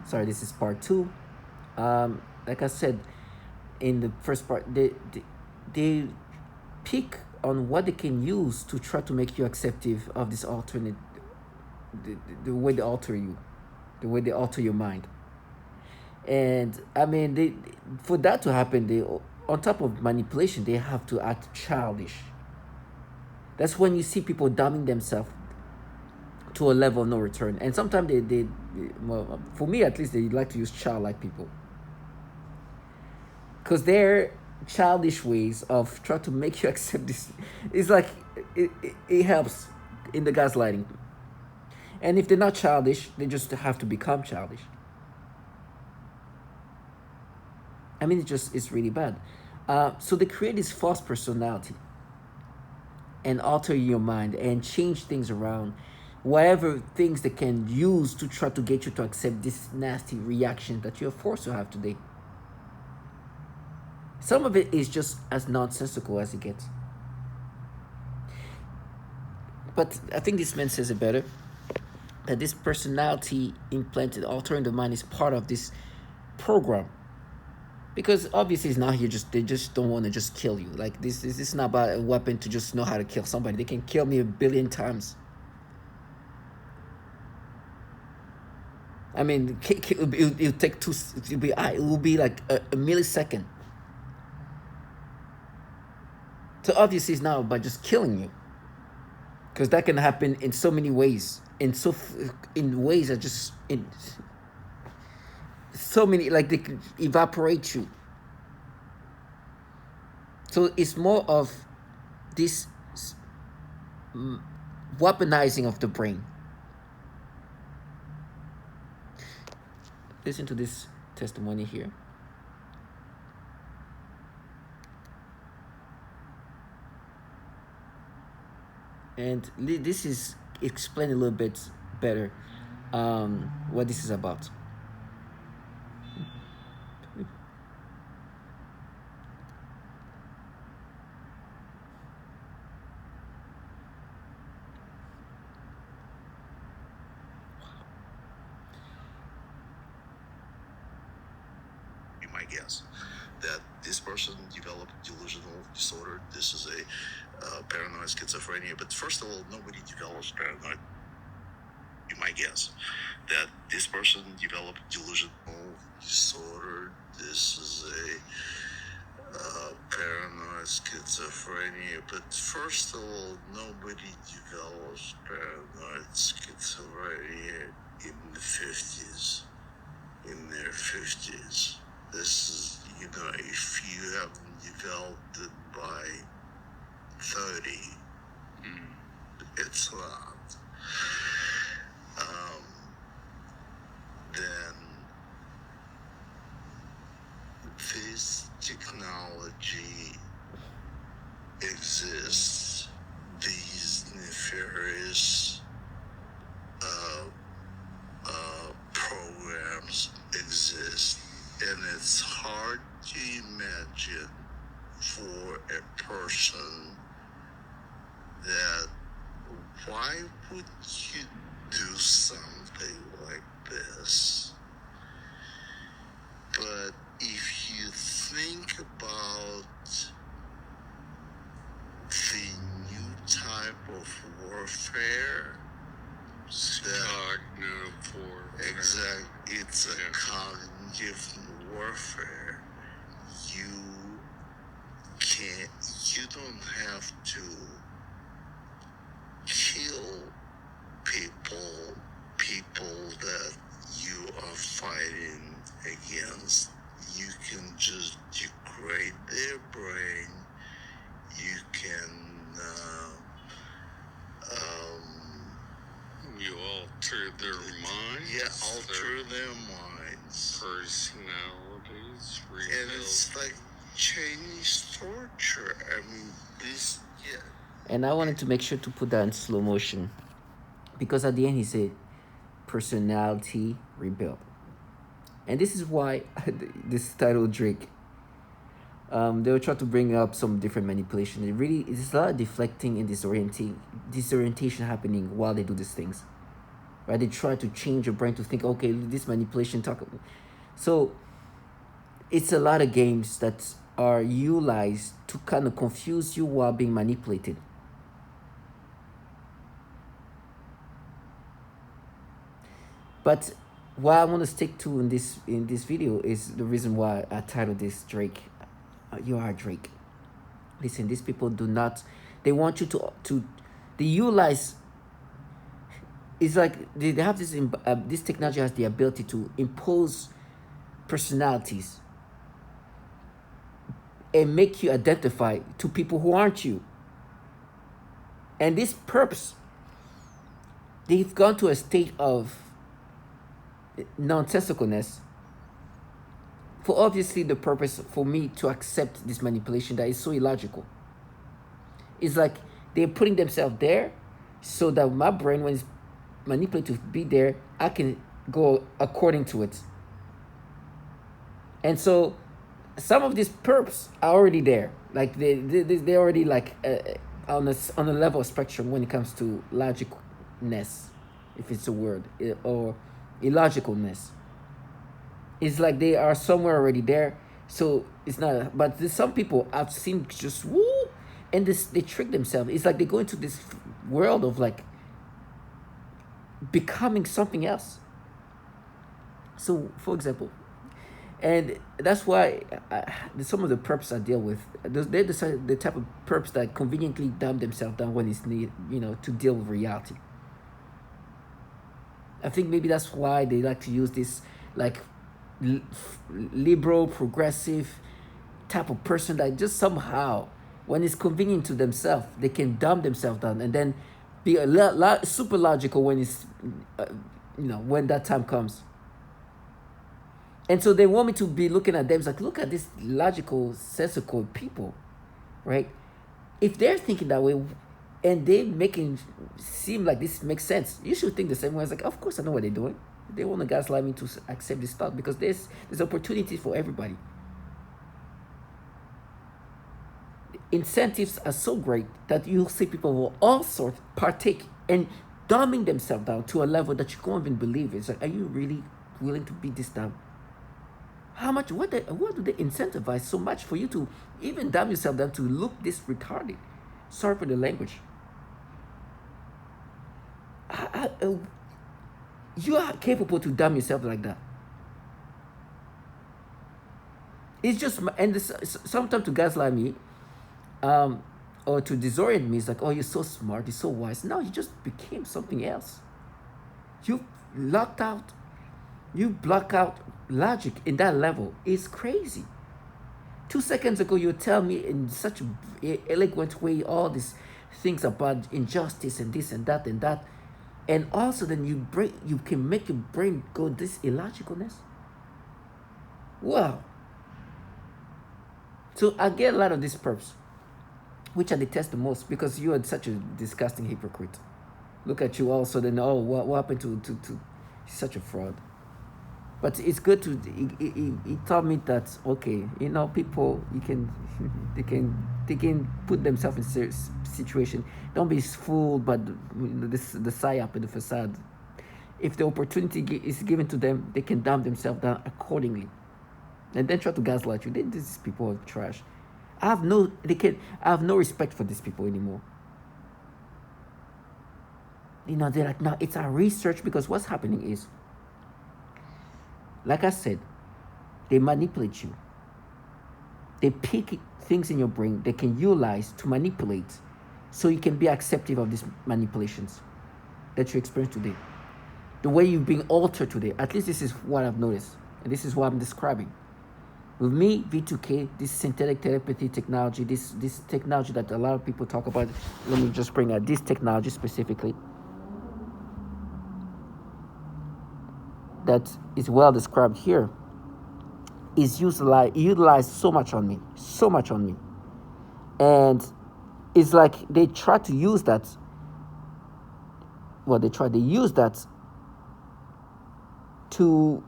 Sorry, this is part two. Like I said in the first part, they pick on what they can use to try to make you acceptive of this alternate, the way they alter you, the way they alter your mind. And I mean, they, for that to happen, they, on top of manipulation, they have to act childish. That's when you see people dumbing themselves to a level of no return. And sometimes well, for me at least, they like to use childlike people, because their childish ways of trying to make you accept this is like, it helps in the gaslighting. And if they're not childish, they just have to become childish. I mean, it's really bad. So they create this false personality and alter your mind and change things around, whatever things they can use to try to get you to accept this nasty reaction that you're forced to have today. Some of it is just as nonsensical as it gets. But I think this man says it better, that this personality implanted, altering the mind, is part of this program. Because obviously it's not here, just they just don't want to just kill you. Like this is not about a weapon to just know how to kill somebody. They can kill me 1 billion times. I mean, it'll take two. It will be like a millisecond. So obviously it's not about just killing you, because that can happen in so many ways, in ways that just in so many, like they could evaporate you. So it's more of this weaponizing of the brain. Listen to this testimony here. And this is explain a little bit better what this is about. You might guess that this person developed delusional disorder. This is a paranoid schizophrenia. But first of all, nobody develops paranoid. You might guess that this person developed delusional disorder. This is a paranoid schizophrenia. But first of all, nobody develops paranoid schizophrenia in the 50s. In their 50s. This is, if you haven't developed it by 30, it's not. Then this technology exists. These nefarious programs exist, and it's hard to imagine for a person that why would you do something like this? But if you think about the new type of warfare, cognitive warfare. Exactly. It's a cognitive warfare. You don't have to kill people that you are fighting against. You can just degrade their brain. You can you alter their minds. Yeah, alter their minds. Personalities. And it's like Chinese torture. I mean, this, yeah. And I wanted to make sure to put that in slow motion, because at the end he said, personality rebuilt. And this is why this title Drake. They will try to bring up some different manipulation. It's a lot of deflecting and disorientation happening while they do these things. right? They try to change your brain to think, okay, this manipulation talk. So it's a lot of games that are utilized to kind of confuse you while being manipulated. But what I want to stick to in this video is the reason why I titled this Drake. You are Drake. Listen, these people do not. They want you to. They utilize. It's like they have this. This technology has the ability to impose personalities and make you identify to people who aren't you. And this perps, they've gone to a state of nonsensicalness for obviously the purpose for me to accept this manipulation that is so illogical. It's like they're putting themselves there so that my brain, when it's manipulated to be there, I can go according to it. And so some of these perps are already there. Like they're already like on a level of spectrum when it comes to logicalness, if it's a word, or illogicalness. It's like they are somewhere already there. So it's not. But there's some people I've seen just woo, and they trick themselves. It's like they go into this world of like becoming something else. So, for example, and that's why some of the perps I deal with, they're the type of perps that conveniently dumb themselves down when it's needed, to deal with reality. I think maybe that's why they like to use this like liberal, progressive type of person that just somehow, when it's convenient to themselves, they can dumb themselves down and then be super logical when it's, when that time comes. And so they want me to be looking at them. It's like, look at this logical, sensical people, right? If they're thinking that way and they're making seem like this makes sense, you should think the same way. It's like, of course I know what they're doing. They want to gaslight me to accept this thought because there's opportunity for everybody. Incentives are so great that you'll see people of all sorts partake and dumbing themselves down to a level that you can't even believe. It's like, are you really willing to be this dumb? How much? What do they incentivize so much for you to even dumb yourself down to look this retarded? Sorry for the language. You are capable to dumb yourself like that. It's just, and sometimes to gaslight me, or to disorient me, it's like, oh, you're so smart, you're so wise. No, you just became something else. You block out logic in that level. It's crazy. 2 seconds ago, you tell me in such an eloquent way all these things about injustice and this and that and that, and also then you can make your brain go this illogicalness. Wow. So I get a lot of these perps, which I detest the most because you are such a disgusting hypocrite. Look at you also, then, oh, what happened to such a fraud? But it's good to, he taught me that, okay, people, they can put themselves in serious situation. Don't be fooled by the psyop and the facade. If the opportunity is given to them, they can dumb themselves down accordingly. And then try to gaslight you. These people are trash. I have no respect for these people anymore. They're like, no, it's our research, because what's happening is, like I said, they manipulate you. They pick things in your brain they can utilize to manipulate so you can be accepting of these manipulations that you experience today. The way you're being altered today, at least this is what I've noticed, and this is what I'm describing. With me, V2K, this synthetic telepathy technology, this technology that a lot of people talk about, let me just bring out this technology specifically, that is well described here, is utilized so much on me. And it's like they try to use that. Well, they use that to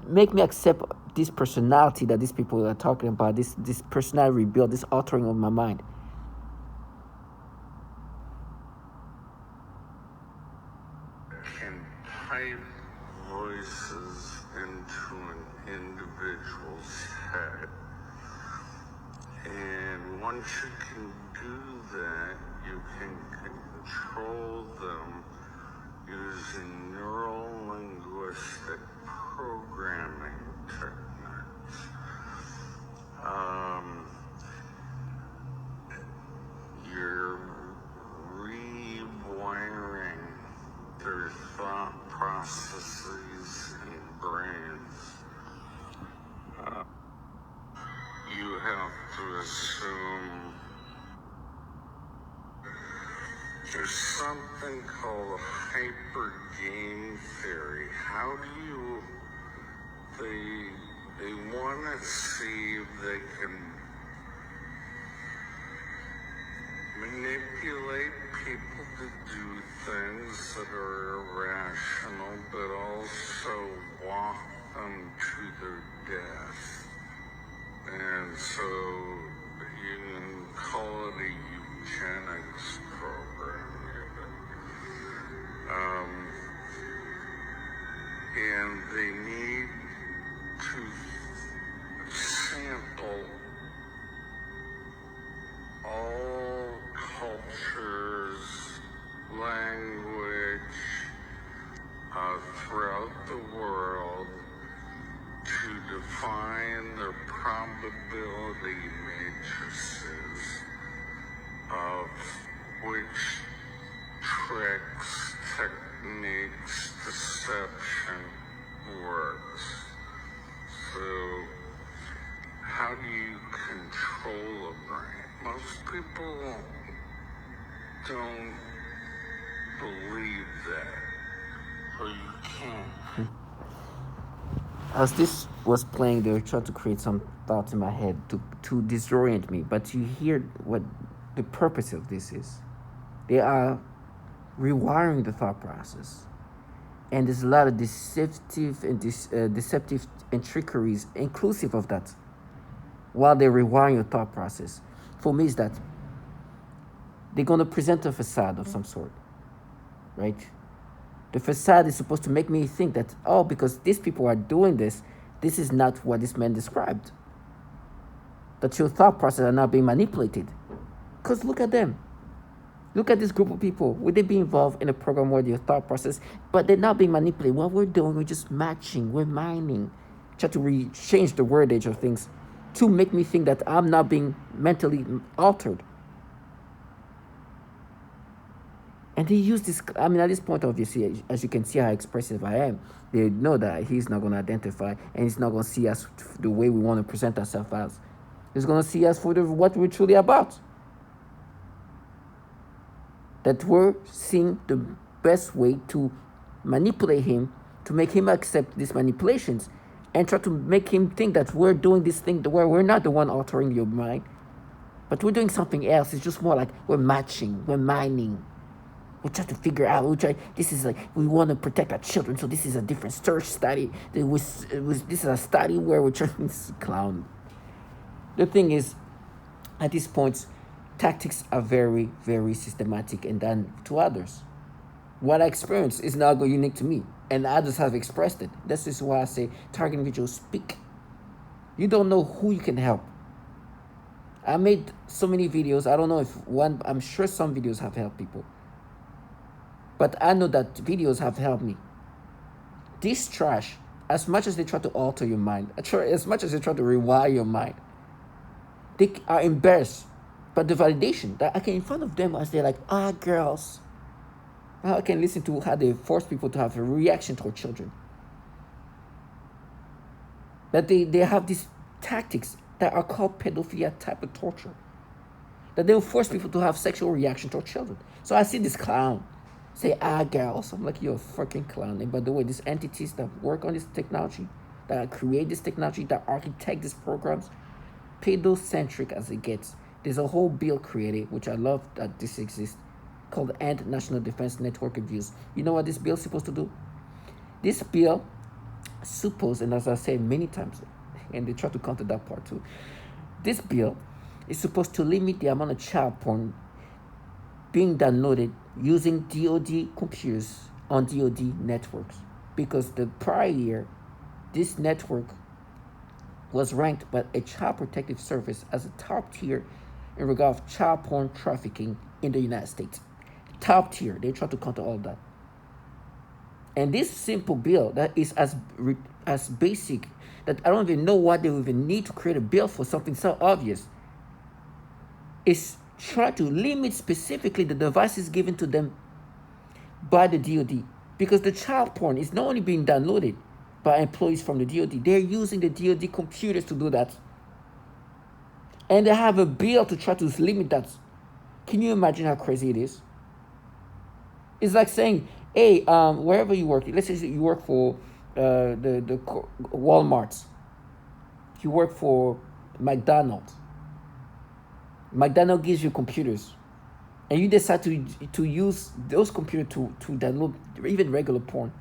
make me accept this personality that these people are talking about, this personality rebuild, this altering of my mind. and type voices into an individual's head. And once you can do that, you can control them using neuro-linguistic programming techniques. You're rewiring their thought processes and brains. You have to assume there's something called hyper game theory. How do you, they want to see if they can manipulate people to do things that are irrational, but also walk them to their death. And so you can call it a eugenics program. And they need to sample all cultures, language throughout the world to define their probability matrices of which tricks, techniques, deception works. So, how do you control a brain? Most people don't believe that, or you can't. As this was playing, they were trying to create some thoughts in my head to disorient me. But you hear what the purpose of this is. They are rewiring the thought process. And there's a lot of deceptive and trickeries inclusive of that while they're rewiring your thought process. For me, is that they're going to present a facade of some sort, right? The facade is supposed to make me think that, oh, because these people are doing this, this is not what this man described. That your thought process are not being manipulated. Because look at them. Look at this group of people. Would they be involved in a program where their thought process, but they're not being manipulated? What we're doing, we're just matching, we're mining. Try to change the wordage of things to make me think that I'm not being mentally altered. And they use this, I mean, at this point, obviously, as you can see how expressive I am, they know that he's not going to identify and he's not going to see us the way we want to present ourselves as. He's going to see us for what we're truly about. That we're seeing the best way to manipulate him, to make him accept these manipulations, and try to make him think that we're doing this thing where we're not the one altering your mind, but we're doing something else. It's just more like we're matching, we're mining. We try to figure out. This is like we want to protect our children, so this is a different search study. This is a study where we're trying to clown. The thing is, at this point, tactics are very, very systematic and done to others. What I experience is not unique to me, and others have expressed it. This is why I say target individuals speak. You don't know who you can help. I made so many videos. I don't know if one. I'm sure some videos have helped people. But I know that videos have helped me. This trash, as much as they try to alter your mind, as much as they try to rewire your mind, they are embarrassed by the validation that I can in front of them as they're like, girls. I can listen to how they force people to have a reaction toward children. That they have these tactics that are called pedophilia type of torture. That they will force people to have sexual reaction toward children. So I see this clown say, girls. I'm like, you're a fucking clown. And by the way, these entities that work on this technology, that create this technology, that architect these programs, pedocentric as it gets. There's a whole bill created, which I love that this exists, called End National Defense Network Abuse. You know what this bill is supposed to do? This bill supposed, and as I say many times, and they try to counter that part too, this bill is supposed to limit the amount of child porn being downloaded using DoD computers on DoD networks, because the prior year, this network was ranked by a child protective service as a top tier in regard of child porn trafficking in the United States. Top tier. They try to counter all of that. And this simple bill that is as basic that I don't even know why they even need to create a bill for something so obvious, is try to limit specifically the devices given to them by the DoD. Because the child porn is not only being downloaded by employees from the DoD, they're using the DoD computers to do that. And they have a bill to try to limit that. Can you imagine how crazy it is? It's like saying, hey, wherever you work, let's say you work for the Walmarts, you work for McDonald's. McDonald's gives you computers, and you decide to use those computers to download even regular porn.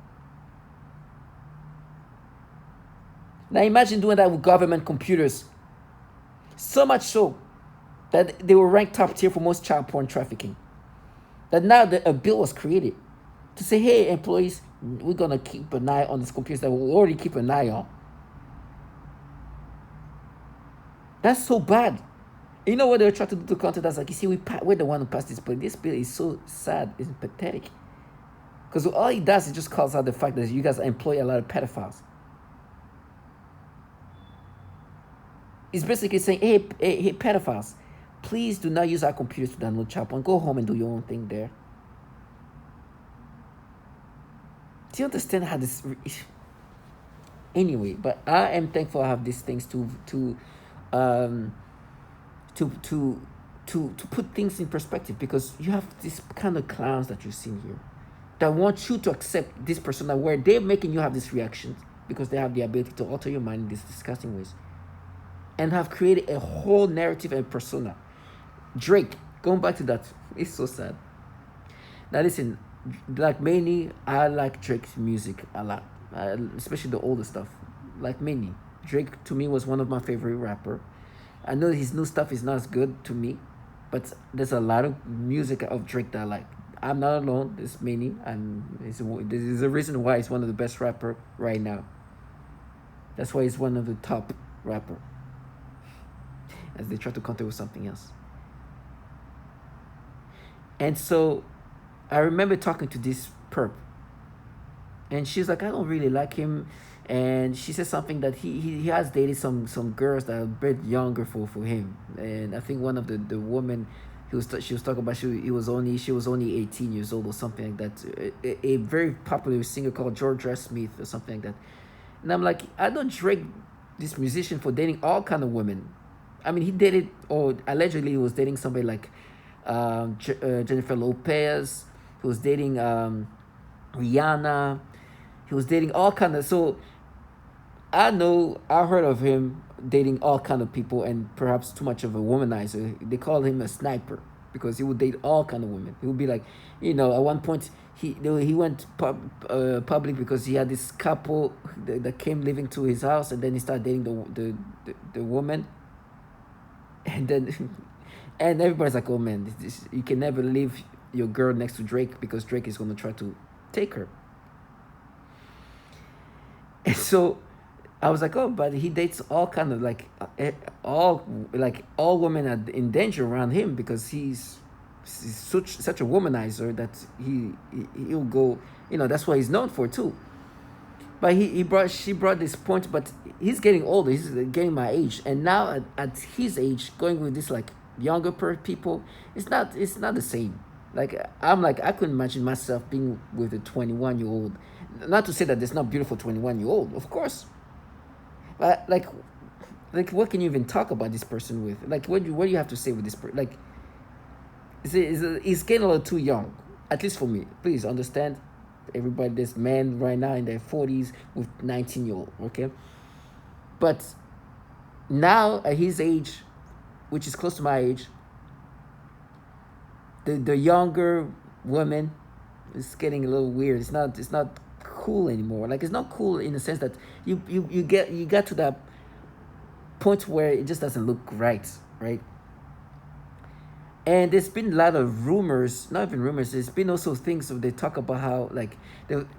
Now imagine doing that with government computers. So much so that they were ranked top tier for most child porn trafficking. That now a bill was created to say, hey, employees, we're going to keep an eye on these computers that we already keep an eye on. That's so bad. You know what they were trying to do to counter that? Like, you see, we're the one who passed this, but this bill is so sad, it's pathetic. Because all it does is just calls out the fact that you guys employ a lot of pedophiles. It's basically saying, hey, pedophiles, please do not use our computers to download child porn. Go home and do your own thing there. Do you understand how this... Anyway, but I am thankful I have these things to put things in perspective, because you have this kind of clowns that you've seen here that want you to accept this persona where they're making you have these reactions because they have the ability to alter your mind in these disgusting ways, and have created a whole narrative and persona. Drake, going back to that, it's so sad. Now listen, like many, I like Drake's music a lot, especially the older stuff. Like many, Drake to me was one of my favorite rapper. I know his new stuff is not as good to me, but there's a lot of music of Drake that I like. I'm not alone. There's many, and there's a reason why he's one of the best rapper right now. That's why he's one of the top rapper. As they try to counter with something else. And so I remember talking to this perp, and she's like, I don't really like him. And she said something that he has dated some girls that are a bit younger for him. And I think one of the women she was talking about, she was only 18 years old or something like that. A very popular singer called Georgia Smith or something like that. And I'm like, I don't Drake, this musician, for dating all kind of women. I mean, he dated, or allegedly he was dating somebody like Jennifer Lopez. He was dating Rihanna. He was dating all kind of... So I heard of him dating all kind of people, and perhaps too much of a womanizer. They call him a sniper because he would date all kind of women. He would be like, at one point he went public because he had this couple that came living to his house, and then he started dating the woman, and then and everybody's like, oh man, you can never leave your girl next to Drake because Drake is going to try to take her. And so I was like, oh, but he dates all kind of all women are in danger around him because he's such a womanizer that he'll go, that's what he's known for too. But she brought this point, but he's getting older. He's getting my age, and now at his age, going with this like younger people, it's not the same. Like I couldn't imagine myself being with a 21-year-old. Not to say that there's not beautiful 21-year-old, of course. But like what can you even talk about this person with? Like what do you have to say with this person? Like he's getting a little too young, at least for me. Please understand, everybody. There's men right now in their 40s with 19-year-old. Okay, but now at his age, which is close to my age, the younger woman is getting a little weird. It's not cool anymore. Like, it's not cool in the sense that you get to that point where it just doesn't look right. And there's been a lot of rumors, not even rumors, there's been also things of they talk about how like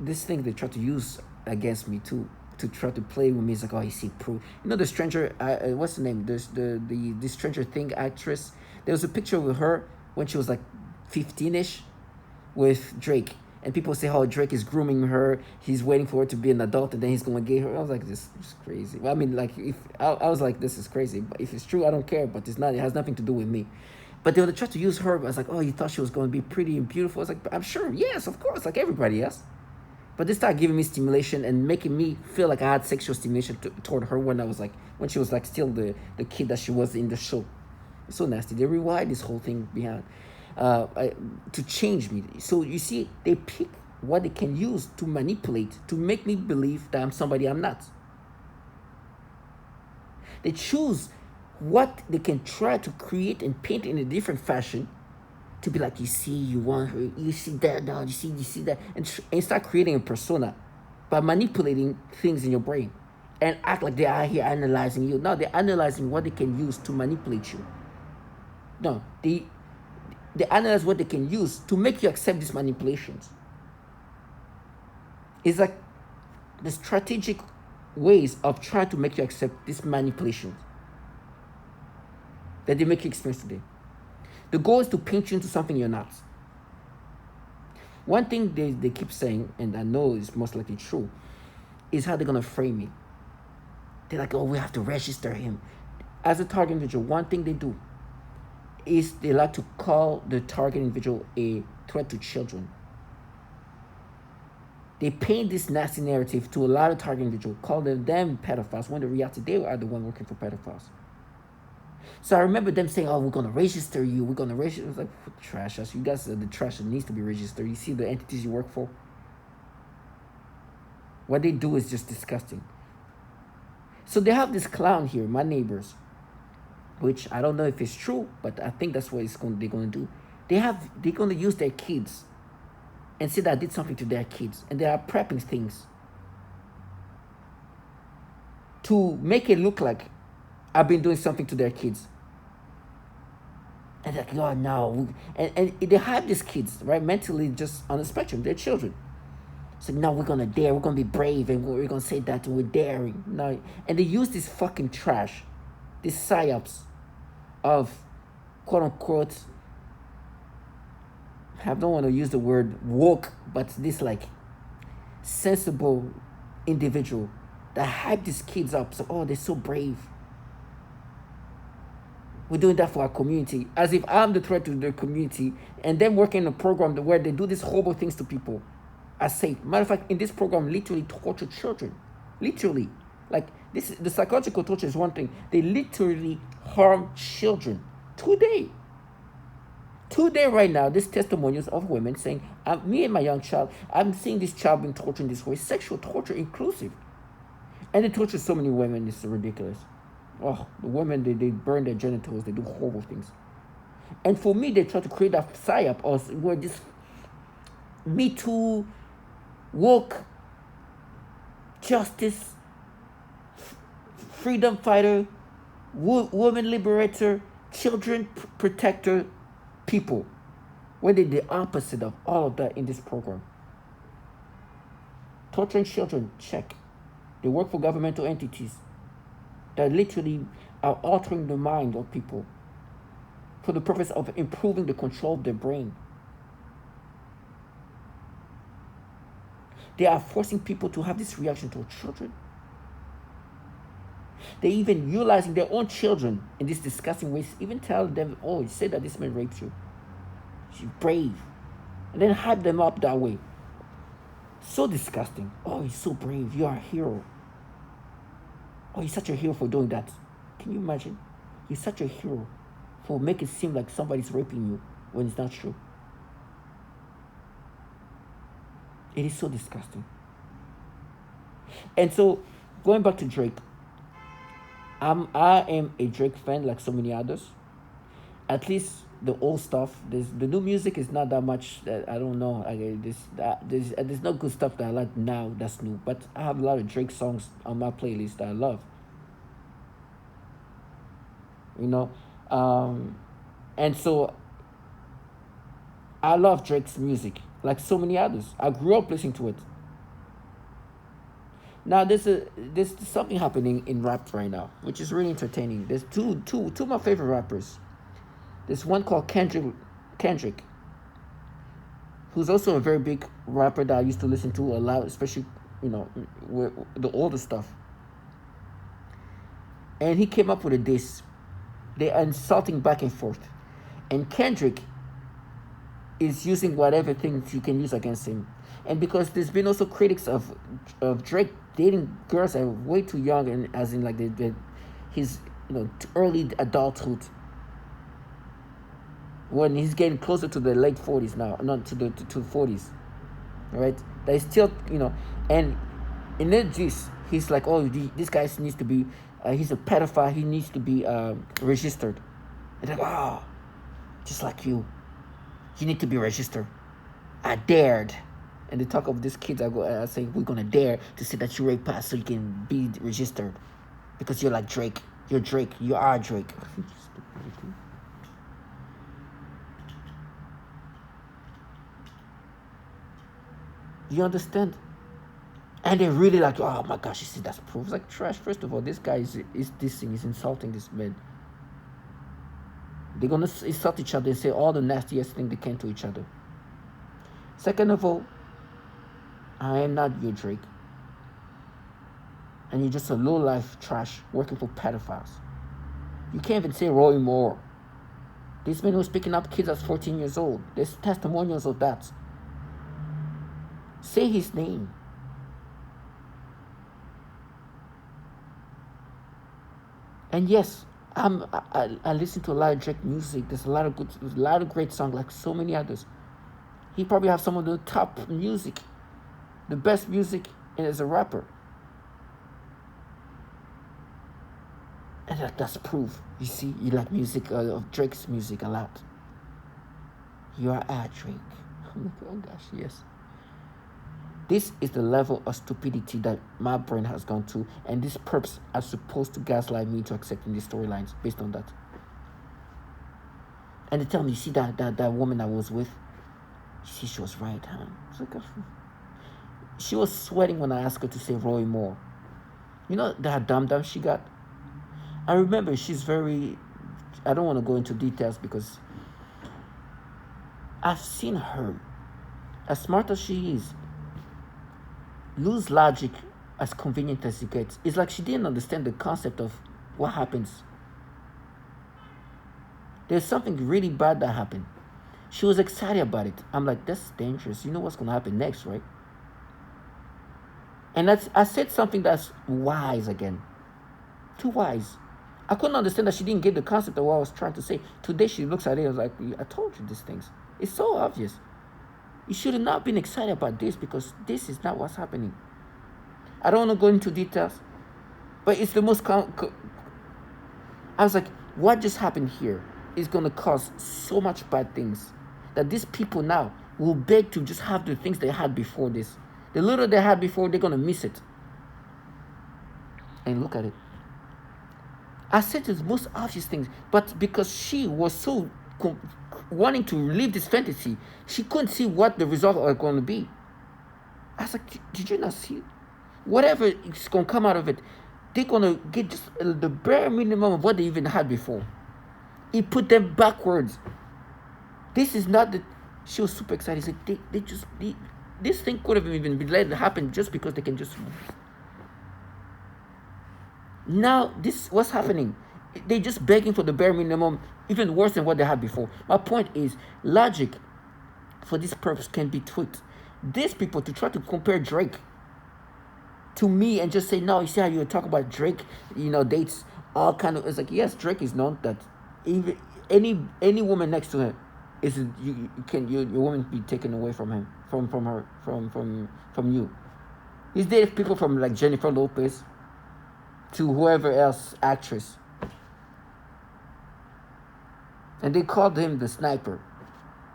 this thing they try to use against me too, to try to play with me. It's like, oh, you see, the Stranger, what's the name? There's the Stranger Thing actress. There was a picture with her when she was like 15ish with Drake. And people say how Drake is grooming her. He's waiting for her to be an adult, and then he's gonna get her. I was like, this is crazy. Well, I mean, like, if I was like, this is crazy. But if it's true, I don't care. But it's not. It has nothing to do with me. But they would try to use her. I was like, oh, you thought she was going to be pretty and beautiful. I was like, I'm sure, yes, of course, like everybody else. But they started giving me stimulation and making me feel like I had sexual stimulation toward her when I was like, when she was like still the kid that she was in the show. It's so nasty. They rewind this whole thing behind to change me. So you see, they pick what they can use to manipulate, to make me believe that I'm somebody I'm not. They choose what they can try to create and paint in a different fashion to be like, you see, you want her, you see that, dog, you see that, and start creating a persona by manipulating things in your brain and act like they are here analyzing you. No, they're analyzing what they can use to manipulate you. No, they analyze what they can use to make you accept these manipulations. It's like the strategic ways of trying to make you accept these manipulations that they make you experience today. The goal is to paint you into something you're not. One thing they keep saying, and I know is most likely true, is how they're going to frame me. They're like, oh, we have to register him. As a target individual, one thing they do is they like to call the target individual a threat to children. They paint this nasty narrative to a lot of target individuals, call them pedophiles, when the reality they are the one working for pedophiles. So I remember them saying, oh, we're going to register you. We're going to register. I was like, trash us. You guys are the trash that needs to be registered. You see the entities you work for? What they do is just disgusting. So they have this clown here, my neighbors, which I don't know if it's true, but I think that's what they're going to do. They're going to use their kids and say that I did something to their kids. And they are prepping things to make it look like I've been doing something to their kids. And they're like, oh, no. And they have these kids, right, mentally just on the spectrum. They're children. So now we're going to dare. We're going to be brave. And we're going to say that we're daring. No. And they use this fucking trash, these psyops of, quote unquote, I don't want to use the word woke, but this like sensible individual that hype these kids up. So, oh, they're so brave. We're doing that for our community, as if I'm the threat to their community, and then working in a program where they do these horrible things to people are safe. Matter of fact, in this program, literally torture children. Literally. Like, the psychological torture is one thing. They literally harm children. Today, right now, these testimonials of women saying, me and my young child, I'm seeing this child being tortured in this way. Sexual torture inclusive. And they torture so many women, it's ridiculous. Oh, the women, they burn their genitals, they do horrible things. And for me, they try to create that psyop where this Me Too, woke, justice, freedom fighter, woman liberator, children protector people, when they're the opposite of all of that in this program. Torturing children, check. They work for governmental entities that literally are altering the mind of people for the purpose of improving the control of their brain. They are forcing people to have this reaction to children. They're even utilizing their own children in these disgusting ways, even tell them, oh, you said that this man raped you. You're brave. And then hype them up that way. So disgusting. Oh, you're so brave. You are a hero. Oh, you're such a hero for doing that. Can you imagine? You're such a hero for making it seem like somebody's raping you when it's not true. It is so disgusting. And so, going back to Drake, I am a Drake fan like so many others. At least the old stuff. The new music is not that much. I don't know. There's no good stuff that I like now that's new. But I have a lot of Drake songs on my playlist that I love. You know, and so I love Drake's music, like so many others. I grew up listening to it. Now there's something happening in rap right now, which is really entertaining. There's two of my favorite rappers. There's one called Kendrick, who's also a very big rapper that I used to listen to a lot, especially with the older stuff. And he came up with a diss. They are insulting back and forth, and Kendrick is using whatever things you can use against him. And because there's been also critics of Drake dating girls that are way too young, and as in like his early adulthood, when he's getting closer to the late 40s now, not to 40s, right? That is still and in this he's like, oh, this guy needs to be he's a pedophile, he needs to be registered. And like, oh, just like you need to be registered. I dared. And they talk of these kids. I say, we're gonna dare to say that you rape us so you can be registered, because you're like Drake. You're Drake. You are Drake. You understand? And they're really like, oh my gosh, you see, that's proof. It's like trash. First of all, this guy is dissing, he's insulting this man. They're gonna insult each other and say all the nastiest thing they can to each other. Second of all, I am not your Drake. And you're just a low-life trash working for pedophiles. You can't even say Roy Moore. This man was picking up kids at 14 years old. There's testimonials of that. Say his name. And yes, I listen to a lot of Drake music. There's a lot of great songs, like so many others. He probably has some of the top music, the best music as a rapper. And that's proof. You see, you like music of Drake's music a lot. You are at Drake. I'm like, oh gosh, yes. This is the level of stupidity that my brain has gone to, and these perps are supposed to gaslight me into accepting these storylines based on that. And they tell me, you see that woman I was with, see, she was right, huh? It's like she was sweating when I asked her to say Roy Moore. You know that dum-dum she got? I remember she's very... I don't want to go into details because I've seen her, as smart as she is, lose logic as convenient as it gets. It's like she didn't understand the concept of what happens. There's something really bad that happened. She was excited about it. I'm like, that's dangerous. You know what's going to happen next, right? And I said something that's wise again. Too wise. I couldn't understand that she didn't get the concept of what I was trying to say. Today she looks at it and was like, I told you these things. It's so obvious. You should have not been excited about this because this is not what's happening. I don't want to go into details, but it's the most... I was like, what just happened here is going to cause so much bad things that these people now will beg to just have the things they had before this. The little they had before, they're going to miss it. And look at it. I said the most obvious things, but because she was so wanting to live this fantasy, she couldn't see what the result was going to be. I was like, did you not see? Whatever is going to come out of it, they're going to get just the bare minimum of what they even had before. It put them backwards. This is not the... She was super excited. She's like, this thing could have even been let happen just because they can just... Now, this what's happening. They're just begging for the bare minimum, even worse than what they had before. My point is, logic for this purpose can be tweaked. These people, to try to compare Drake to me and just say, no, you see how you talk about Drake, dates all kind of... It's like, yes, Drake is known that even any woman next to him is your woman be taken away from him, from you. He's dated people from like Jennifer Lopez to whoever else, actress. And they called him the sniper.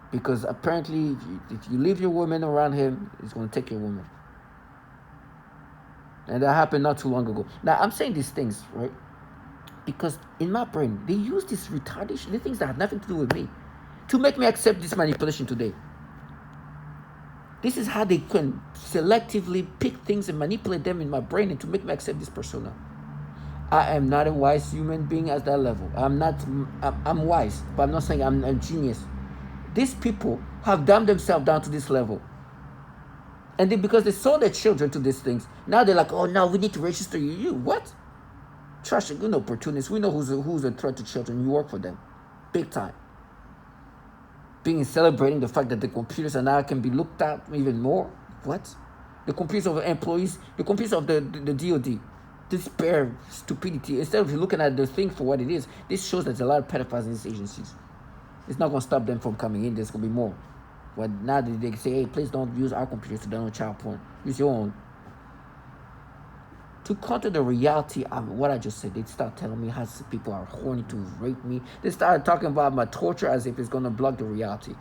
Because apparently, if you leave your woman around him, he's going to take your woman. And that happened not too long ago. Now, I'm saying these things, right? Because in my brain, they use this retardation, the things that have nothing to do with me. to make me accept this manipulation today. This is how they can selectively pick things and manipulate them in my brain and to make me accept this persona. I am not a wise human being at that level. I'm wise, but I'm not saying I'm a genius. These people have dumbed themselves down to this level. And then because they sold their children to these things, now they're like, oh, no, we need to register you. You what? Trash, you know, opportunists. We know who's a threat to children. You work for them. Big time. Being celebrating the fact that the computers are now can be looked at even more. What? The computers of employees, the computers of the DOD. Despair, stupidity. Instead of looking at the thing for what it is, this shows that there's a lot of pedophiles in these agencies. It's not going to stop them from coming in. There's going to be more. But now they say, hey, please don't use our computers to download child porn. Use your own. To counter the reality of what I just said, they start telling me how people are horny to rape me. They started talking about my torture as if it's going to block the reality.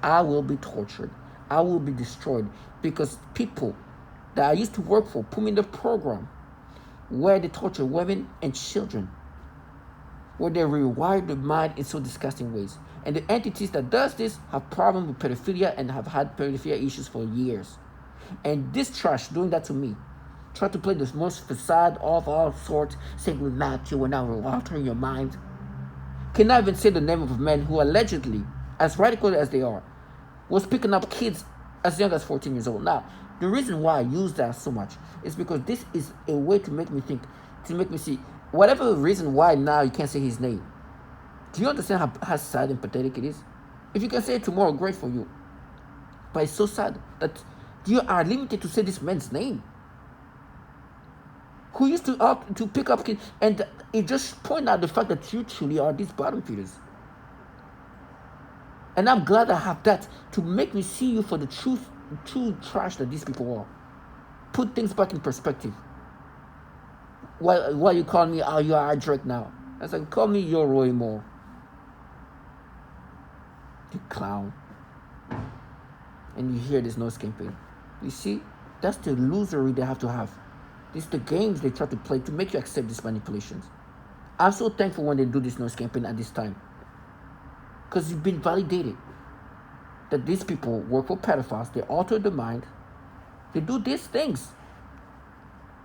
I will be tortured. I will be destroyed because people that I used to work for put me in the program where they torture women and children, where they rewire the mind in so disgusting ways. And the entities that does this have problems with pedophilia and have had pedophilia issues for years. And this trash doing that to me, try to play the most facade of all sorts, saying we mapped you and now we're altering your mind, cannot even say the name of a man who allegedly, as radical as they are, was picking up kids as young as 14 years old. Now, the reason why I use that so much is because this is a way to make me think, to make me see, whatever reason why now you can't say his name. Do you understand how sad and pathetic it is? If you can say it tomorrow, great for you. But it's so sad that you are limited to say this man's name, who used to pick up kids, and it just points out the fact that you truly are these bottom feeders. And I'm glad I have that to make me see you for the true trash that these people are. Put things back in perspective. Why you call me, oh, you are Drake now? I was like, call me your Roy Moore. You clown. And you hear this noise campaign. You see, that's the illusory they have to have. These are the games they try to play to make you accept these manipulations. I'm so thankful when they do this noise campaign at this time. Because it's been validated that these people work for pedophiles, they alter the mind, they do these things.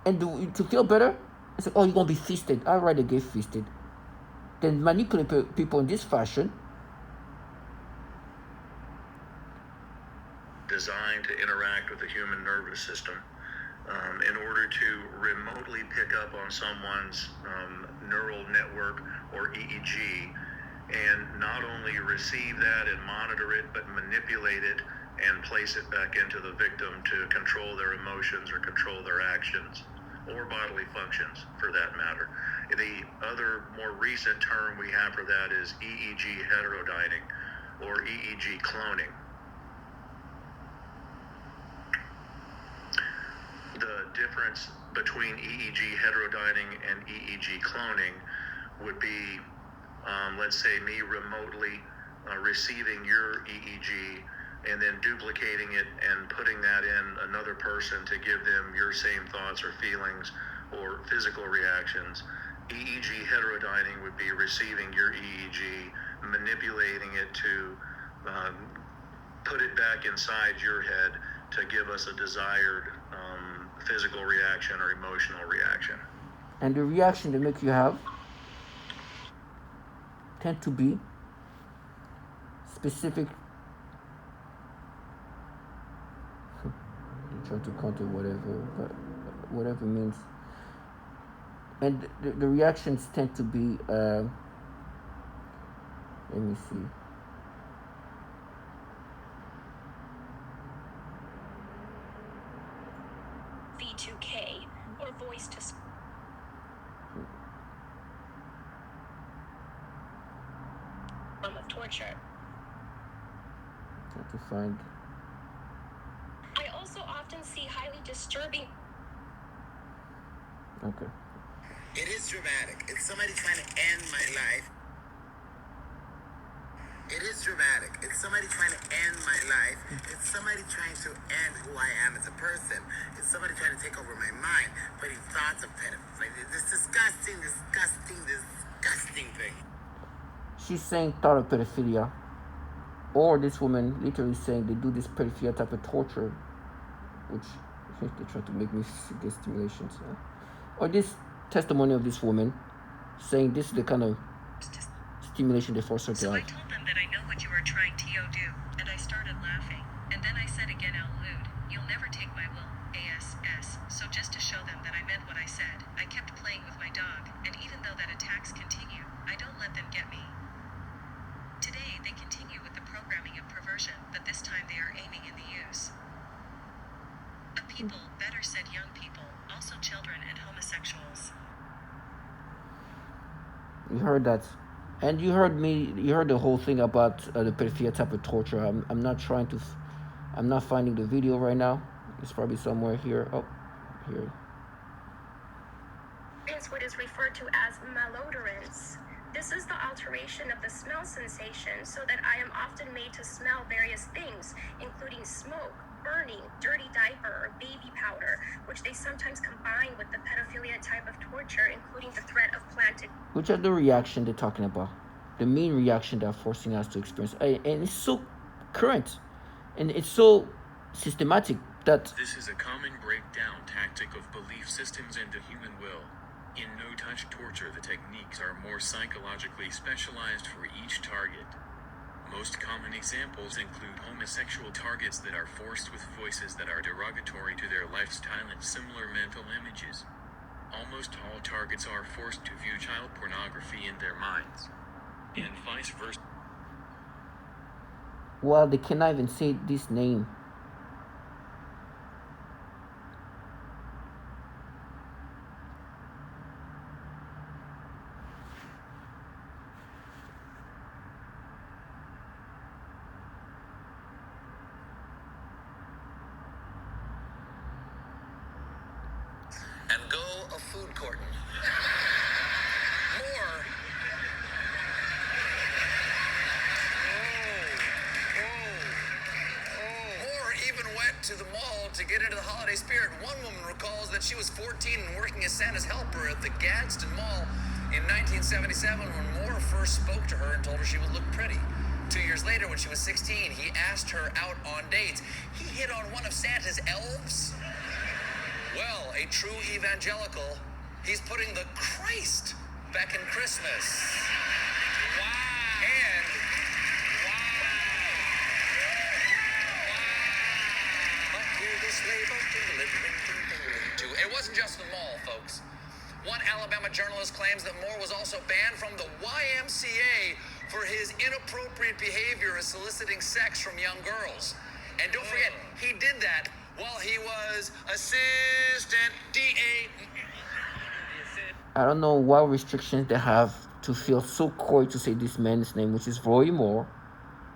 And to feel better, it's like, oh, you're going to be feasted. I'd rather get feasted than manipulate people in this fashion. Designed to interact with the human nervous system in order to remotely pick up on someone's neural network or EEG, and not only receive that and monitor it, but manipulate it and place it back into the victim to control their emotions or control their actions or bodily functions for that matter. The other more recent term we have for that is EEG heterodyning or EEG cloning. The difference between EEG heterodyning and EEG cloning would be, let's say, me remotely receiving your EEG and then duplicating it and putting that in another person to give them your same thoughts or feelings or physical reactions. EEG heterodyning would be receiving your EEG, manipulating it to put it back inside your head to give us a desired physical reaction or emotional reaction. And the reaction they make you have tend to be specific. Try to counter whatever means. And the reactions tend to be, let me see. V2K or voice to form of torture. Try to find. I also often see highly disturbing. Okay. It is dramatic. It's somebody trying to end my life. It is dramatic. It's somebody trying to end my life. It's somebody trying to end who I am as a person. It's somebody trying to take over my mind. But he thoughts of pedophilia. This disgusting She's saying thought of pedophilia. Or this woman literally saying they do this pedophilia type of torture, which they try to make me get stimulations. Or this testimony of this woman saying this is the kind of stimulation they force her to So I have. told them that I know what you are trying to do, and I started laughing. And then I said again out loud, you'll never take my will, ASS. So just to show them that I meant what I said, I kept playing with my dog, and even though that attacks continue, I don't let them get me. Today, they continue with the programming of perversion, but this time they are aiming in the use. A people, better said young people, also children and homosexuals. You heard that, and you heard me. You heard the whole thing about the pedophilia type of torture. I'm not trying to. I'm not finding the video right now. It's probably somewhere here. Oh, here. It's what is referred to as malodorance. This is the alteration of the smell sensation so that I am often made to smell various things, including smoke, burning, dirty diaper, or baby powder, which they sometimes combine with the pedophilia type of torture, including the threat of planted. Which are the reaction they're talking about? The main reaction they're forcing us to experience. And it's so current. And it's so systematic that... This is a common breakdown tactic of belief systems and the human will. In no-touch torture, the techniques are more psychologically specialized for each target. Most common examples include homosexual targets that are forced with voices that are derogatory to their lifestyle and similar mental images. Almost all targets are forced to view child pornography in their minds, and vice versa. Well, they cannot even say this name. And go a food courting. More. More even went to the mall to get into the holiday spirit. One woman recalls that she was 14 and working as Santa's helper at the Gadsden Mall in 1977 when Moore first spoke to her and told her she would look pretty. 2 years later, when she was 16, he asked her out on dates. He hit on one of Santa's elves. Well, a true evangelical, he's putting the Christ back in Christmas. Wow. And but hear the sleigh bells jingling, too. It wasn't just the mall, folks. One Alabama journalist claims that Moore was also banned from the YMCA for his inappropriate behavior as soliciting sex from young girls. And don't forget, he did that while he was assistant DA. I don't know what restrictions they have to feel so coy to say this man's name, which is Roy Moore,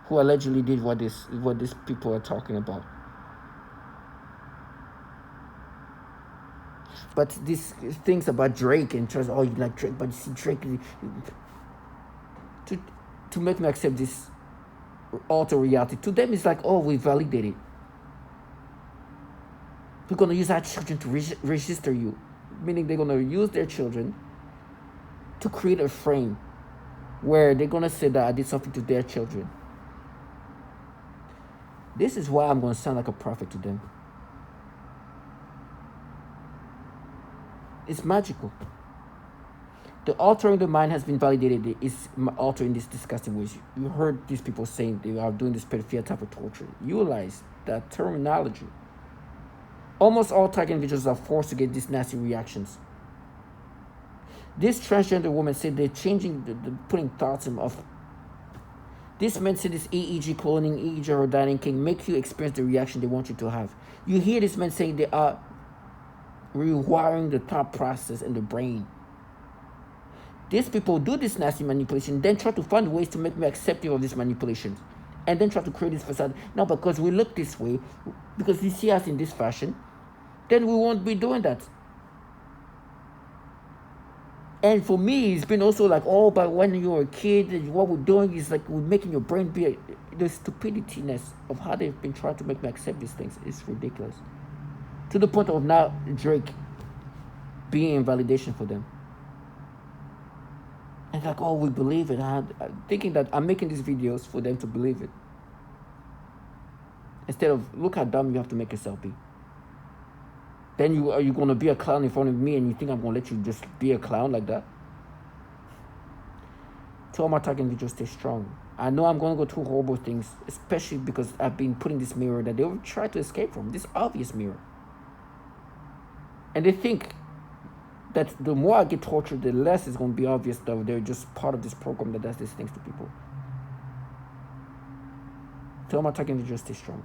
who allegedly did what these people are talking about. But these things about Drake and trust, oh, you like Drake, but you see Drake to make me accept this alter reality. To them, it's like, oh, we validated. We're gonna use our children to register you, meaning they're gonna use their children to create a frame where they're gonna say that I did something to their children. This is why I'm gonna sound like a prophet to them. It's magical. The altering the mind has been validated. It's altering these disgusting ways. You heard these people saying they are doing this pedophilia type of torture. You realize that terminology. Almost all target individuals are forced to get these nasty reactions. This transgender woman said they're changing, putting thoughts in of. This man said this EEG cloning, EEG ordaning can make you experience the reaction they want you to have. You hear this man saying they are rewiring the thought process in the brain. These people do this nasty manipulation, then try to find ways to make me accepting of this manipulation, and then try to create this facade. Now, because we look this way, because you see us in this fashion, then we won't be doing that. And for me, it's been also like, oh, but when you're a kid, what we're doing is like we're making your brain be the stupidityness of how they've been trying to make me accept these things is ridiculous. To the point of now Drake being in validation for them. And like, oh, we believe it. I'm thinking that I'm making these videos for them to believe it. Instead of look how dumb you have to make yourself be. Then are you gonna be a clown in front of me and you think I'm gonna let you just be a clown like that? Tell my target individuals stay strong. I know I'm gonna go through horrible things, especially because I've been put in this mirror that they will try to escape from. This obvious mirror. And they think that the more I get tortured, the less it's gonna be obvious that they're just part of this program that does these things to people. Tell my target individuals stay strong.